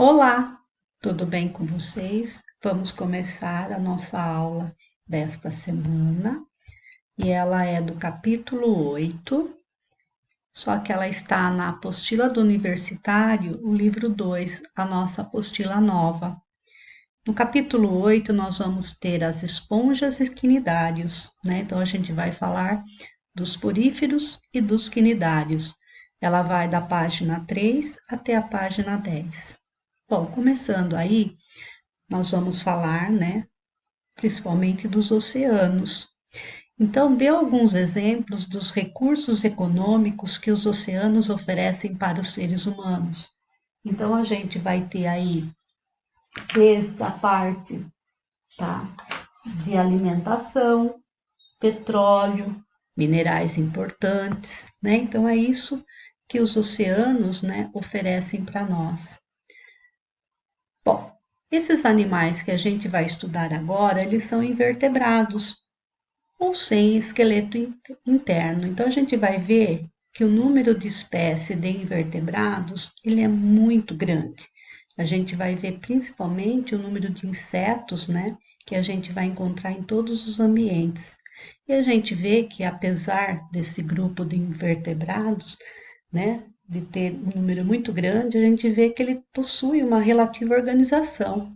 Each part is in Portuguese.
Olá, tudo bem com vocês? Vamos começar a nossa aula desta semana e ela é do capítulo 8, só que ela está na apostila do universitário, o livro 2, a nossa apostila nova. No capítulo 8, nós vamos ter as esponjas e quinidários, né? Então, a gente vai falar dos poríferos e dos quinidários. Ela vai da página 3 até a página 10. Bom, começando aí, nós vamos falar, né, principalmente dos oceanos. Então, dê alguns exemplos dos recursos econômicos que os oceanos oferecem para os seres humanos. Então, a gente vai ter aí desde a parte, tá, de alimentação, petróleo, minerais importantes, né? Então, é isso que os oceanos, né, oferecem para nós. Bom, esses animais que a gente vai estudar agora, eles são invertebrados ou sem esqueleto interno. Então a gente vai ver que o número de espécies de invertebrados, ele é muito grande. A gente vai ver principalmente o número de insetos, né, que a gente vai encontrar em todos os ambientes. E a gente vê que apesar desse grupo de invertebrados, né, de ter um número muito grande, a gente vê que ele possui uma relativa organização.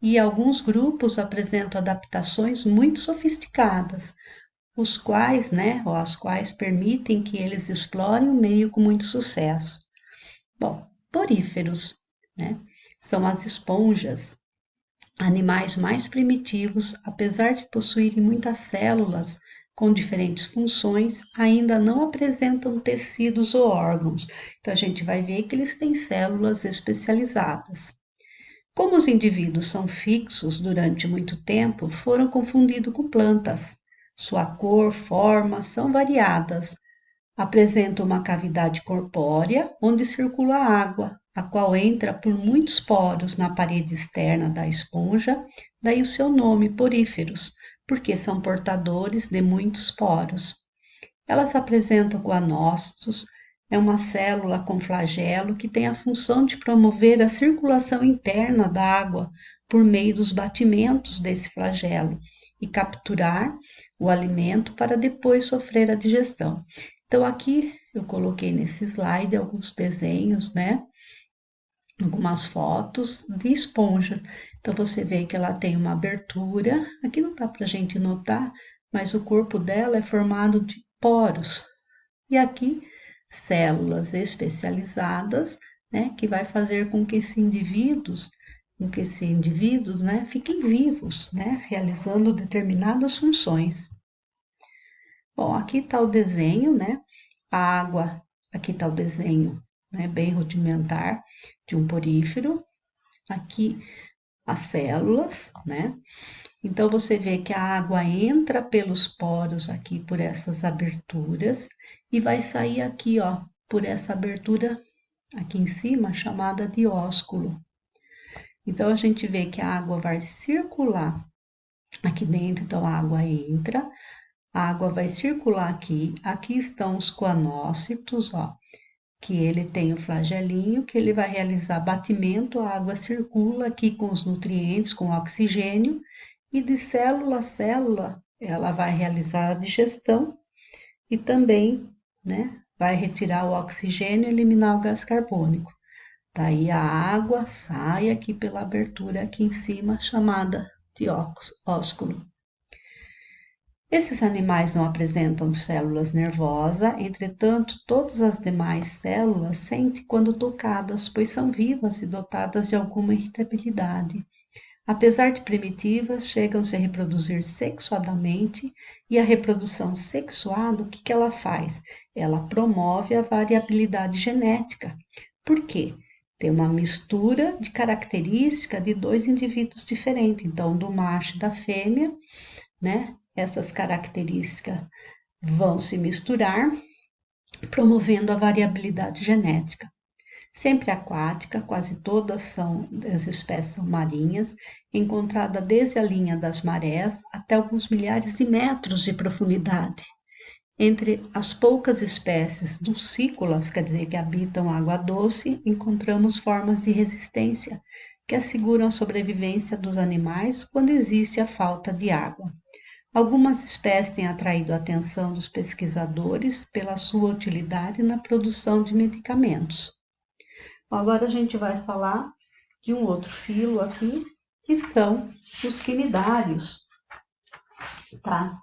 E alguns grupos apresentam adaptações muito sofisticadas, os quais, né, ou as quais permitem que eles explorem o meio com muito sucesso. Bom, poríferos, né, são as esponjas, animais mais primitivos, apesar de possuírem muitas células com diferentes funções, ainda não apresentam tecidos ou órgãos. Então a gente vai ver que eles têm células especializadas. Como os indivíduos são fixos durante muito tempo, foram confundidos com plantas. Sua cor, forma são variadas. Apresentam uma cavidade corpórea onde circula água, a qual entra por muitos poros na parede externa da esponja, daí o seu nome, poríferos, porque são portadores de muitos poros. Elas apresentam guanócitos, é uma célula com flagelo que tem a função de promover a circulação interna da água por meio dos batimentos desse flagelo e capturar o alimento para depois sofrer a digestão. Então, aqui eu coloquei nesse slide alguns desenhos, né? Algumas fotos de esponja. Então, você vê que ela tem uma abertura. Aqui não dá para a gente notar, mas o corpo dela é formado de poros. E aqui, células especializadas, né, que vai fazer com que esse indivíduo, né, fiquem vivos, né, realizando determinadas funções. Bom, aqui está o desenho, né, a água, aqui está o desenho, né, bem rudimentar de um porífero, aqui as células, né, então você vê que a água entra pelos poros aqui por essas aberturas e vai sair aqui, ó, por essa abertura aqui em cima, chamada de ósculo. Então a gente vê que a água vai circular aqui dentro, então a água entra, a água vai circular aqui, aqui estão os coanócitos, ó, que ele tem o flagelinho, que ele vai realizar batimento, a água circula aqui com os nutrientes, com o oxigênio, e de célula a célula, ela vai realizar a digestão e também, né, vai retirar o oxigênio e eliminar o gás carbônico. Daí a água sai aqui pela abertura aqui em cima, chamada de ósculo. Esses animais não apresentam células nervosas, entretanto, todas as demais células sentem quando tocadas, pois são vivas e dotadas de alguma irritabilidade. Apesar de primitivas, chegam-se a reproduzir sexuadamente, e a reprodução sexuada, o que que ela faz? Ela promove a variabilidade genética. Por quê? Tem uma mistura de característica de dois indivíduos diferentes, então do macho e da fêmea, né? Essas características vão se misturar, promovendo a variabilidade genética. Sempre aquática, quase todas são as espécies são marinhas, encontrada desde a linha das marés até alguns milhares de metros de profundidade. Entre as poucas espécies dulcícolas, quer dizer, que habitam água doce, encontramos formas de resistência que asseguram a sobrevivência dos animais quando existe a falta de água. Algumas espécies têm atraído a atenção dos pesquisadores pela sua utilidade na produção de medicamentos. Agora a gente vai falar de um outro filo aqui, que são os quinidários, tá?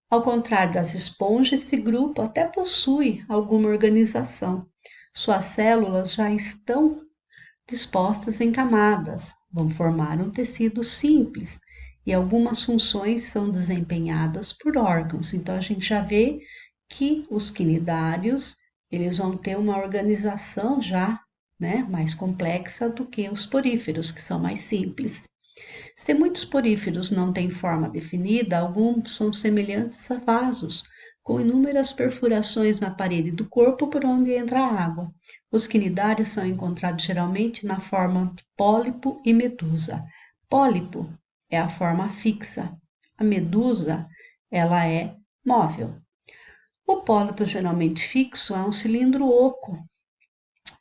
Ao contrário das esponjas, esse grupo até possui alguma organização. Suas células já estão dispostas em camadas, vão formar um tecido simples e algumas funções são desempenhadas por órgãos. Então a gente já vê que os quinidários, eles vão ter uma organização já, né, mais complexa do que os poríferos, que são mais simples. Se muitos poríferos não têm forma definida, alguns são semelhantes a vasos, com inúmeras perfurações na parede do corpo por onde entra a água. Os quinidários são encontrados geralmente na forma de pólipo e medusa. Pólipo é a forma fixa, a medusa ela é móvel. O pólipo geralmente fixo é um cilindro oco,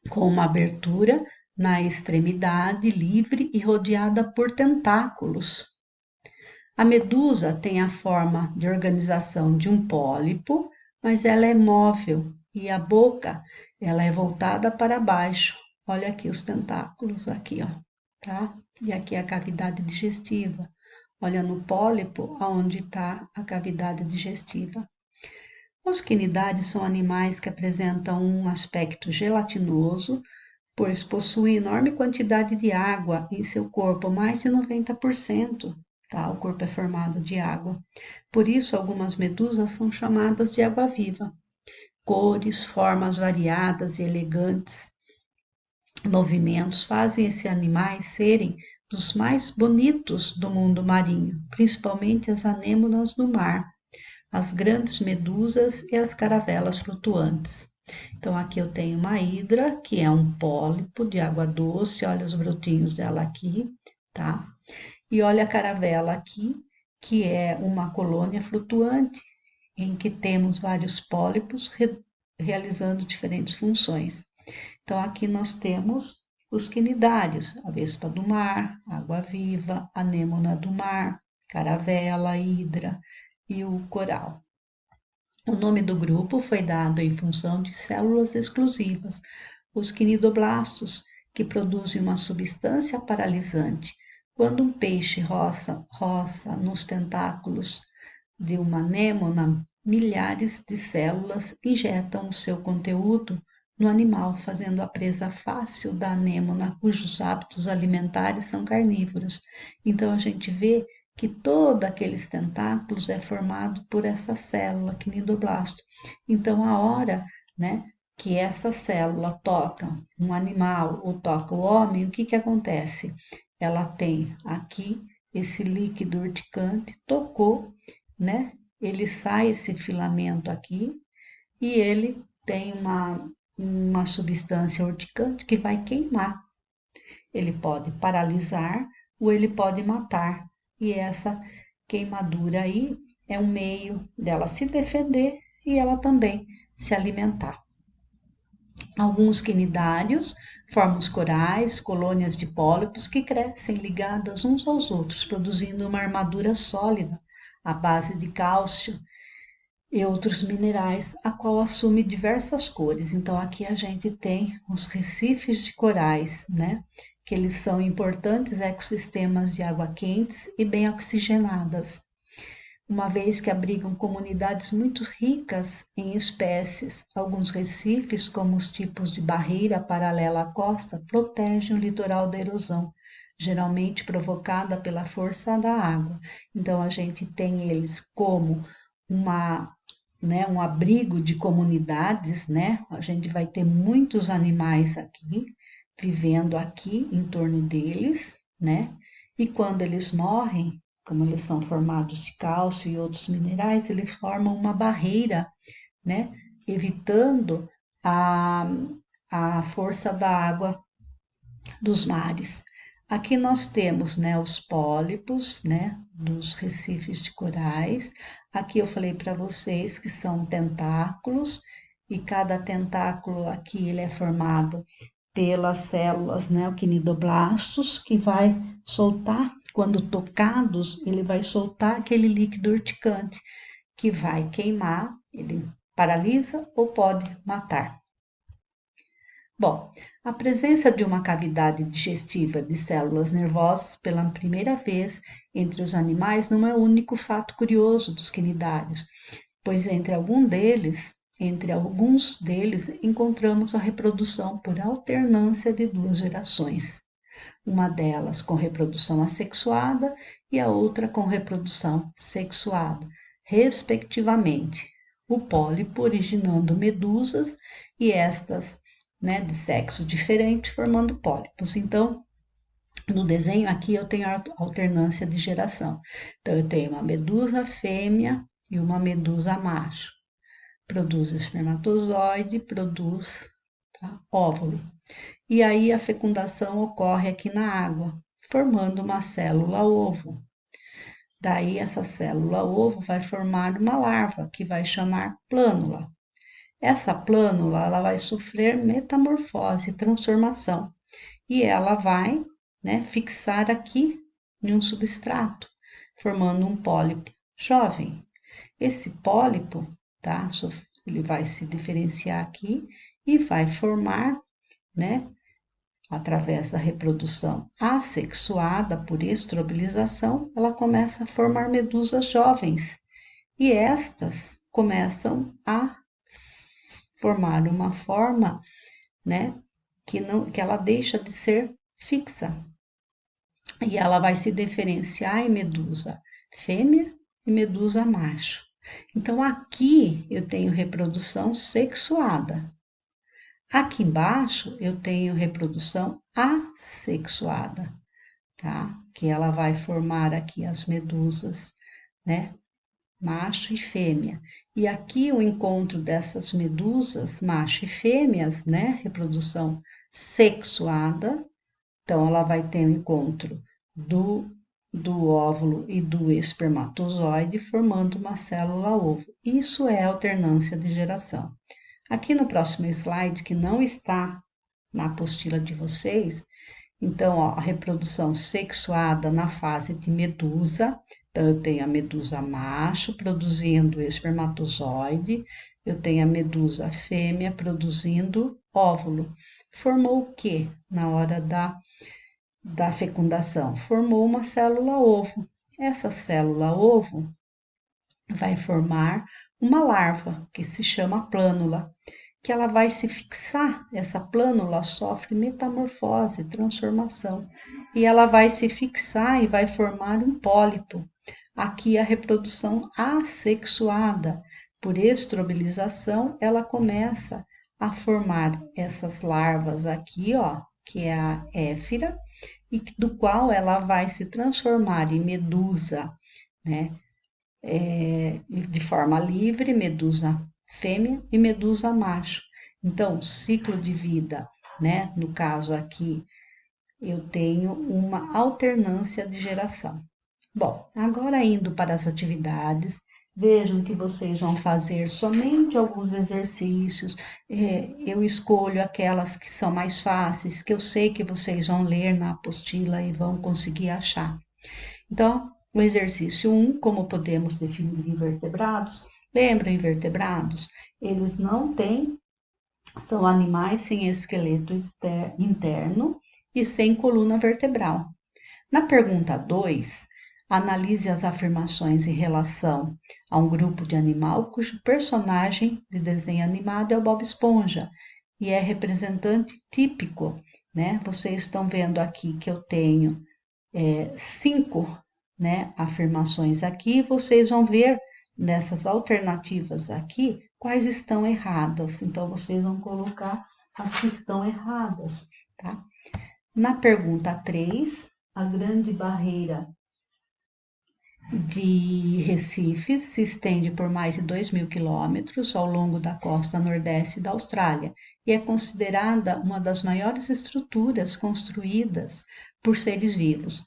com uma abertura na extremidade livre e rodeada por tentáculos. A medusa tem a forma de organização de um pólipo, mas ela é móvel e a boca ela é voltada para baixo. Olha aqui os tentáculos, aqui, ó, tá? E aqui a cavidade digestiva. Olha no pólipo aonde está a cavidade digestiva. Os quinidários são animais que apresentam um aspecto gelatinoso, pois possuem enorme quantidade de água em seu corpo, mais de 90%. Tá? O corpo é formado de água. Por isso, algumas medusas são chamadas de água-viva. Cores, formas variadas e elegantes, movimentos fazem esses animais serem dos mais bonitos do mundo marinho, principalmente as anêmonas do mar, as grandes medusas e as caravelas flutuantes. Então, aqui eu tenho uma hidra, que é um pólipo de água doce, olha os brotinhos dela aqui, tá? E olha a caravela aqui, que é uma colônia flutuante, em que temos vários pólipos realizando diferentes funções. Então, aqui nós temos os quinidários, a vespa do mar, água-viva, anêmona do mar, caravela, hidra e o coral. O nome do grupo foi dado em função de células exclusivas, os quinidoblastos, que produzem uma substância paralisante. Quando um peixe roça nos tentáculos de uma anêmona, milhares de células injetam o seu conteúdo no animal, fazendo a presa fácil da anêmona, cujos hábitos alimentares são carnívoros. Então a gente vê que todos aqueles tentáculos é formado por essa célula quinidoblasto. Então a hora, né, que essa célula toca um animal ou toca o homem, o que que acontece? Ela tem aqui esse líquido urticante, tocou, né? Ele sai esse filamento aqui e ele tem uma substância urticante que vai queimar. Ele pode paralisar ou ele pode matar. E essa queimadura aí é um meio dela se defender e ela também se alimentar. Alguns quinidários formam os corais, colônias de pólipos que crescem ligadas uns aos outros, produzindo uma armadura sólida à base de cálcio e outros minerais, a qual assume diversas cores. Então aqui a gente tem os recifes de corais, né? Que eles são importantes ecossistemas de água quentes e bem oxigenadas, uma vez que abrigam comunidades muito ricas em espécies. Alguns recifes, como os tipos de barreira paralela à costa, protegem o litoral da erosão, geralmente provocada pela força da água. Então a gente tem eles como um abrigo de comunidades, né? A gente vai ter muitos animais aqui, vivendo aqui em torno deles, né? E quando eles morrem, como eles são formados de cálcio e outros minerais, eles formam uma barreira, né? Evitando a, a força da água dos mares. Aqui nós temos, né, os pólipos, né, dos recifes de corais. Aqui eu falei para vocês que são tentáculos e cada tentáculo aqui ele é formado pelas células, né, o quinidoblastos, que vai soltar, quando tocados, ele vai soltar aquele líquido urticante que vai queimar, ele paralisa ou pode matar. Bom, a presença de uma cavidade digestiva de células nervosas pela primeira vez entre os animais não é o único fato curioso dos quinidários, pois entre alguns deles encontramos a reprodução por alternância de duas gerações, uma delas com reprodução assexuada e a outra com reprodução sexuada, respectivamente. O pólipo originando medusas e estas, né, de sexo diferente, formando pólipos. Então, no desenho aqui eu tenho a alternância de geração. Então, eu tenho uma medusa fêmea e uma medusa macho. Produz espermatozoide, produz, tá, óvulo. E aí a fecundação ocorre aqui na água, formando uma célula ovo. Daí essa célula ovo vai formar uma larva, que vai chamar plânula. Essa plânula ela vai sofrer metamorfose, transformação, e ela vai, né, fixar aqui em um substrato, formando um pólipo jovem. Esse pólipo, tá, ele vai se diferenciar aqui e vai formar, né, através da reprodução assexuada por estrobilização, ela começa a formar medusas jovens e estas começam a formar uma forma, né, que ela deixa de ser fixa e ela vai se diferenciar em medusa fêmea e medusa macho. Então aqui eu tenho reprodução sexuada. Aqui embaixo eu tenho reprodução assexuada, tá? Que ela vai formar aqui as medusas, né? Macho e fêmea. E aqui o encontro dessas medusas, macho e fêmeas, né? Reprodução sexuada. Então, ela vai ter o encontro do óvulo e do espermatozoide, formando uma célula ovo. Isso é alternância de geração. Aqui no próximo slide, que não está na apostila de vocês, então, ó, a reprodução sexuada na fase de medusa. Então, eu tenho a medusa macho produzindo espermatozoide, eu tenho a medusa fêmea produzindo óvulo. Formou o que na hora da fecundação? Formou uma célula ovo. Essa célula ovo vai formar uma larva, que se chama plânula, que ela vai se fixar, essa plânula sofre metamorfose, transformação, e ela vai se fixar e vai formar um pólipo. Aqui a reprodução assexuada, por estrobilização, ela começa a formar essas larvas aqui, ó, que é a éfira, e do qual ela vai se transformar em medusa, né? De forma livre, medusa fêmea e medusa macho. Então, ciclo de vida, né? No caso aqui, eu tenho uma alternância de geração. Bom, agora indo para as atividades, vejam que vocês vão fazer somente alguns exercícios. Eu escolho aquelas que são mais fáceis, que eu sei que vocês vão ler na apostila e vão conseguir achar. Então, o exercício 1, como podemos definir invertebrados? Lembram invertebrados? Eles não têm, são animais sem esqueleto interno e sem coluna vertebral. Na pergunta 2, analise as afirmações em relação a um grupo de animal cujo personagem de desenho animado é o Bob Esponja e é representante típico, né? Vocês estão vendo aqui que eu tenho 5, né, afirmações aqui, vocês vão ver nessas alternativas aqui quais estão erradas. Então, vocês vão colocar as que estão erradas, tá? Na pergunta 3, a grande barreira de Recife se estende por mais de 2.000 quilômetros ao longo da costa nordeste da Austrália e é considerada uma das maiores estruturas construídas por seres vivos.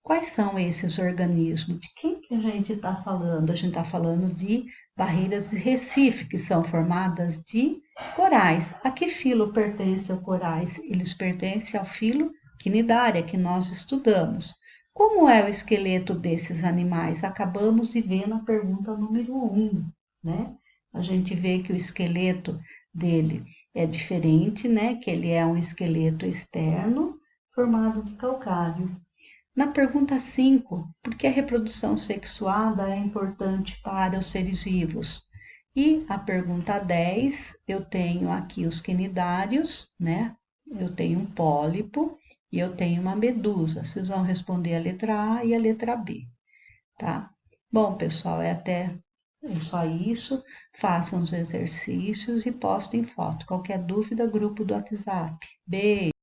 Quais são esses organismos? De quem que a gente está falando? A gente está falando de barreiras de Recife, que são formadas de corais. A que filo pertence os corais? Eles pertencem ao filo Quinidária, que nós estudamos. Como é o esqueleto desses animais? Acabamos de ver na pergunta número 1, né? A gente vê que o esqueleto dele é diferente, né? Que ele é um esqueleto externo formado de calcário. Na pergunta 5, por que a reprodução sexuada é importante para os seres vivos? E a pergunta 10, eu tenho aqui os quinidários, né? Eu tenho um pólipo e eu tenho uma medusa. Vocês vão responder a letra A e a letra B, tá? Bom, pessoal, é só isso. Façam os exercícios e postem foto. Qualquer dúvida, grupo do WhatsApp. Beijo!